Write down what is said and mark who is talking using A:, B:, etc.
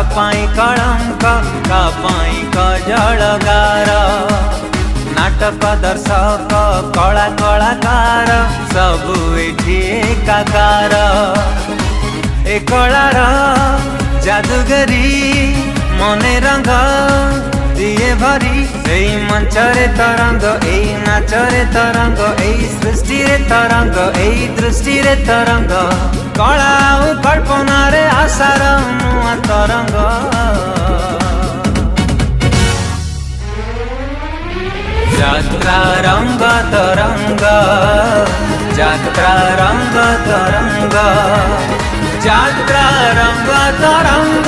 A: कापाई कलंक कापाई कजलगार नाटक दर्शक कला कलाकार सबु एठी एकाकार ए कलार जादूगरी मने रंग दिए भरी एई मंचरे तरंग एई नाचरे तरंग एई सृष्टि रे तरंग एई दृष्टि रे तरंग कला और कल्पना रे आशार नुआ तरंग यात्रा रंग तरंग यात्रा रंग तरंग यात्रा रंग तरंग